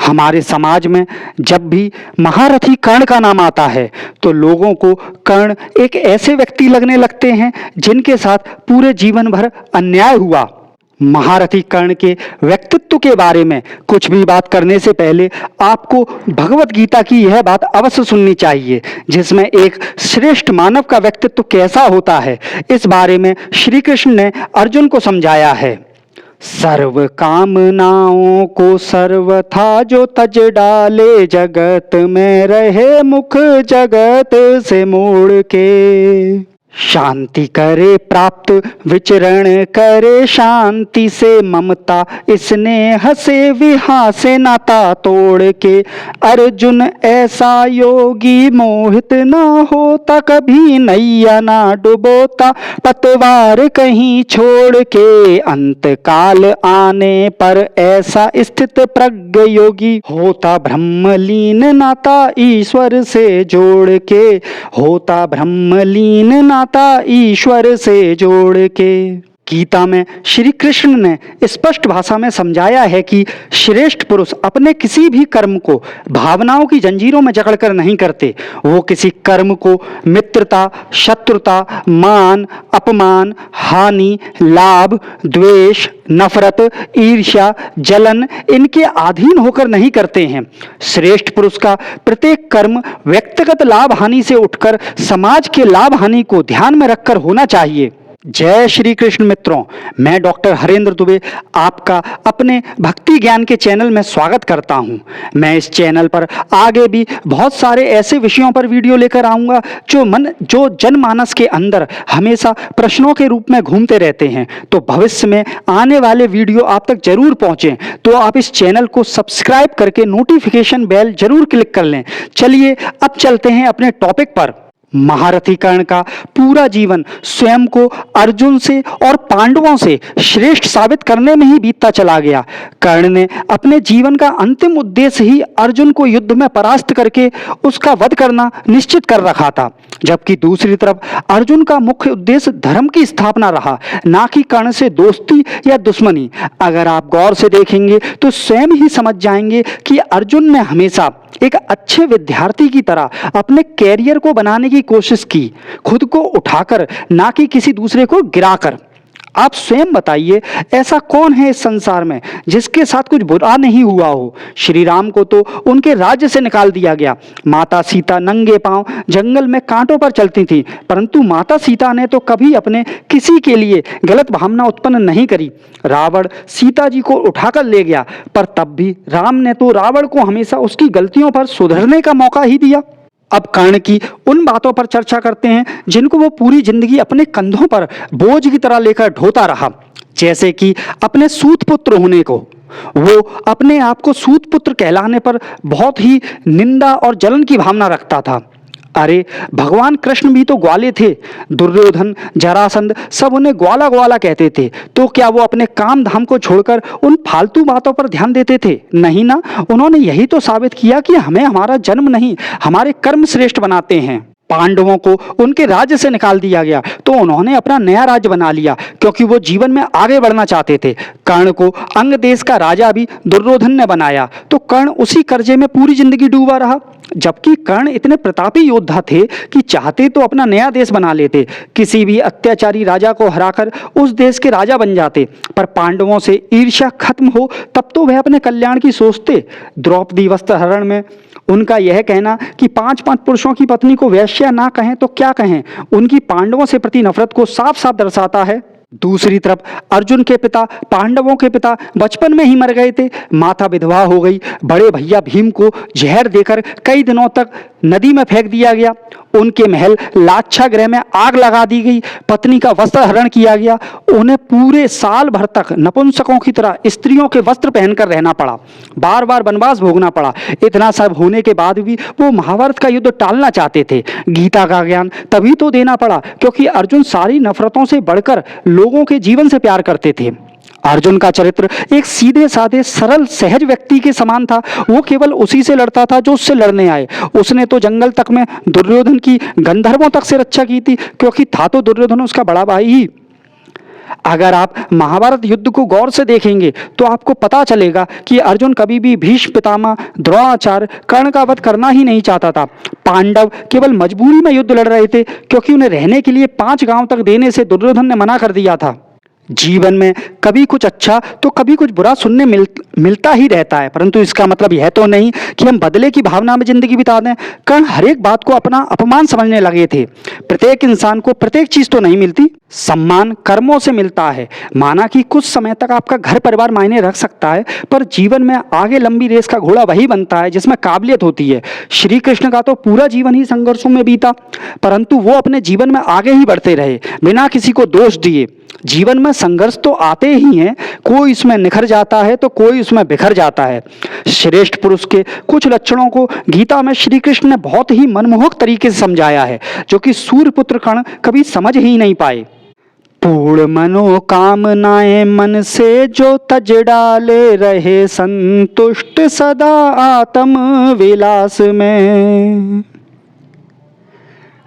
हमारे समाज में जब भी महारथी कर्ण का नाम आता है तो लोगों को कर्ण एक ऐसे व्यक्ति लगने लगते हैं जिनके साथ पूरे जीवन भर अन्याय हुआ। महारथी कर्ण के व्यक्तित्व के बारे में कुछ भी बात करने से पहले आपको भगवत गीता की यह बात अवश्य सुननी चाहिए, जिसमें एक श्रेष्ठ मानव का व्यक्तित्व कैसा होता है इस बारे में श्री कृष्ण ने अर्जुन को समझाया है। सर्व कामनाओं को सर्वथा जो तज डाले, जगत में रहे मुख जगत से मोड़ के। शांति करे प्राप्त विचरण करे शांति से, ममता स्नेह से विहासे नाता तोड़ के। अर्जुन ऐसा योगी मोहित ना होता, कभी नैया ना डुबोता, पतवार कहीं छोड़ के। अंत काल आने पर ऐसा स्थित प्रज्ञ योगी, होता ब्रह्मलीन नाता ईश्वर से जोड़ के। होता ब्रह्मलीन नाता ईश्वर से जोड़ के। गीता में श्री कृष्ण ने स्पष्ट भाषा में समझाया है कि श्रेष्ठ पुरुष अपने किसी भी कर्म को भावनाओं की जंजीरों में जकड़कर नहीं करते। वो किसी कर्म को मित्रता, शत्रुता, मान, अपमान, हानि, लाभ, द्वेष, नफरत, ईर्ष्या, जलन इनके अधीन होकर नहीं करते हैं। श्रेष्ठ पुरुष का प्रत्येक कर्म व्यक्तिगत लाभ हानि से उठकर समाज के लाभ हानि को ध्यान में रखकर होना चाहिए। जय श्री कृष्ण मित्रों, मैं डॉक्टर हरेंद्र दुबे आपका अपने भक्ति ज्ञान के चैनल में स्वागत करता हूं। मैं इस चैनल पर आगे भी बहुत सारे ऐसे विषयों पर वीडियो लेकर आऊंगा जो जनमानस के अंदर हमेशा प्रश्नों के रूप में घूमते रहते हैं। तो भविष्य में आने वाले वीडियो आप तक जरूर पहुंचे, तो आप इस चैनल को सब्सक्राइब करके नोटिफिकेशन बेल जरूर क्लिक कर लें। चलिए अब चलते हैं अपने टॉपिक पर। महारथी कर्ण का पूरा जीवन स्वयं को अर्जुन से और पांडवों से श्रेष्ठ साबित करने में ही बीतता चला गया। कर्ण ने अपने जीवन का अंतिम उद्देश्य ही अर्जुन को युद्ध में परास्त करके उसका वध करना निश्चित कर रखा था, जबकि दूसरी तरफ अर्जुन का मुख्य उद्देश्य धर्म की स्थापना रहा, ना कि कर्ण से दोस्ती या दुश्मनी। अगर आप गौर से देखेंगे तो स्वयं ही समझ जाएंगे कि अर्जुन ने हमेशा एक अच्छे विद्यार्थी की तरह अपने कैरियर को बनाने की कोशिश की, खुद को उठाकर, ना कि किसी दूसरे को गिराकर। आप स्वयं बताइए, ऐसा कौन है इस संसार में जिसके साथ कुछ बुरा नहीं हुआ हो। श्री राम को तो उनके राज्य से निकाल दिया गया। माता सीता नंगे पांव जंगल में कांटों पर चलती थी, परंतु माता सीता ने तो कभी अपने किसी के लिए गलत भावना उत्पन्न नहीं करी। रावण सीता जी को उठाकर ले गया, पर तब भी राम ने तो रावण को हमेशा उसकी गलतियों पर सुधरने का मौका ही दिया। अब कर्ण की उन बातों पर चर्चा करते हैं जिनको वो पूरी जिंदगी अपने कंधों पर बोझ की तरह लेकर ढोता रहा, जैसे कि अपने सूत पुत्र होने को। वो अपने आप को सूत पुत्र कहलाने पर बहुत ही निंदा और जलन की भावना रखता था। अरे भगवान कृष्ण भी तो ग्वाले थे। दुर्योधन, जरासंध सब उन्हें ग्वाला ग्वाला कहते थे, तो क्या वो अपने काम धाम को छोड़कर उन फालतू बातों पर ध्यान देते थे? नहीं ना। उन्होंने यही तो साबित किया कि हमें हमारा जन्म नहीं, हमारे कर्म श्रेष्ठ बनाते हैं। पांडवों को उनके राज्य से निकाल दिया गया तो उन्होंने अपना नया राज्य बना लिया, क्योंकि वो जीवन में आगे बढ़ना चाहते थे। कर्ण को अंग देश का राजा भी दुर्योधन ने बनाया, तो कर्ण उसी कर्जे में पूरी जिंदगी डूबा रहा। जबकि कर्ण इतने प्रतापी योद्धा थे कि चाहते तो अपना नया देश बना लेते, किसी भी अत्याचारी राजा को हराकर उस देश के राजा बन जाते। पर पांडवों से ईर्ष्या खत्म हो तब तो वह अपने कल्याण की सोचते। द्रौपदी वस्त्रहरण में उनका यह कहना कि 5-5 पुरुषों की पत्नी को वैश्या ना कहें तो क्या कहें, उनकी पांडवों से प्रति नफरत को साफ साफ दर्शाता है। दूसरी तरफ अर्जुन के पिता, पांडवों के पिता बचपन में ही मर गए थे। माता विधवा हो गई। बड़े भैया भीम को जहर देकर कई दिनों तक नदी में फेंक दिया गया। उनके महल लाक्षागृह में आग लगा दी गई। पत्नी का वस्त्र हरण किया गया। उन्हें पूरे साल भर तक नपुंसकों की तरह स्त्रियों के वस्त्र पहनकर रहना पड़ा। बार बार वनवास भोगना पड़ा। इतना सब होने के बाद भी वो महाभारत का युद्ध टालना चाहते थे। गीता का ज्ञान तभी तो देना पड़ा क्योंकि अर्जुन सारी नफरतों से बढ़कर लोगों के जीवन से प्यार करते थे। अर्जुन का चरित्र एक सीधे साधे सरल सहज व्यक्ति के समान था। वो केवल उसी से लड़ता था जो उससे लड़ने आए। उसने तो जंगल तक में दुर्योधन की गंधर्वों तक से रक्षा की थी, क्योंकि था तो दुर्योधन उसका बड़ा भाई ही। अगर आप महाभारत युद्ध को गौर से देखेंगे तो आपको पता चलेगा कि अर्जुन कभी भी भीष्म पितामह, द्रोणाचार्य, कर्ण का वध करना ही नहीं चाहता था। पांडव केवल मजबूरी में युद्ध लड़ रहे थे, क्योंकि उन्हें रहने के लिए 5 गांव तक देने से दुर्योधन ने मना कर दिया था। जीवन में कभी कुछ अच्छा तो कभी कुछ बुरा सुनने मिलता ही रहता है, परंतु इसका मतलब यह तो नहीं कि हम बदले की भावना में जिंदगी बिता दें। कर्ण हर एक बात को अपना अपमान समझने लगे थे। प्रत्येक इंसान को प्रत्येक चीज तो नहीं मिलती, सम्मान कर्मों से मिलता है। माना कि कुछ समय तक आपका घर परिवार मायने रख सकता है, पर जीवन में आगे लंबी रेस का घोड़ा वही बनता है जिसमें काबिलियत होती है। श्री कृष्ण का तो पूरा जीवन ही संघर्षों में बीता, परंतु वो अपने जीवन में आगे ही बढ़ते रहे बिना किसी को दोष दिए। जीवन में संघर्ष तो आते ही हैं, कोई इसमें निखर जाता है तो कोई उसमें बिखर जाता है। श्रेष्ठ पुरुष के कुछ लक्षणों को गीता में श्री कृष्ण ने बहुत ही मनमोहक तरीके से समझाया है, जो कि सूर्यपुत्र कर्ण कभी समझ ही नहीं पाए। पूर्ण मनोकामनाएं मन से जो तज डाले, रहे संतुष्ट सदा आत्म विलास में।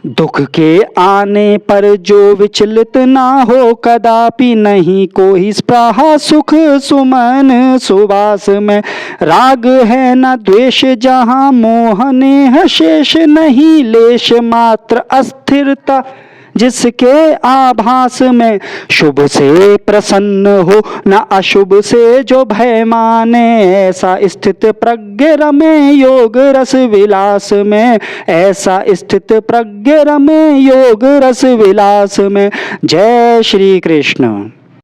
दुख के आने पर जो विचलित ना हो, कदापि नहीं कोई स्पृहा सुख सुमन सुवास में। राग है न द्वेष जहाँ मोह नेह शेष, नहीं लेश मात्र अस्थिरता जिसके आभास में। शुभ से प्रसन्न हो न अशुभ से जो भय माने, ऐसा स्थित प्रज्ञ रमे योग रस विलास में। ऐसा स्थित प्रज्ञ रमे योग रस विलास में। जय श्री कृष्ण।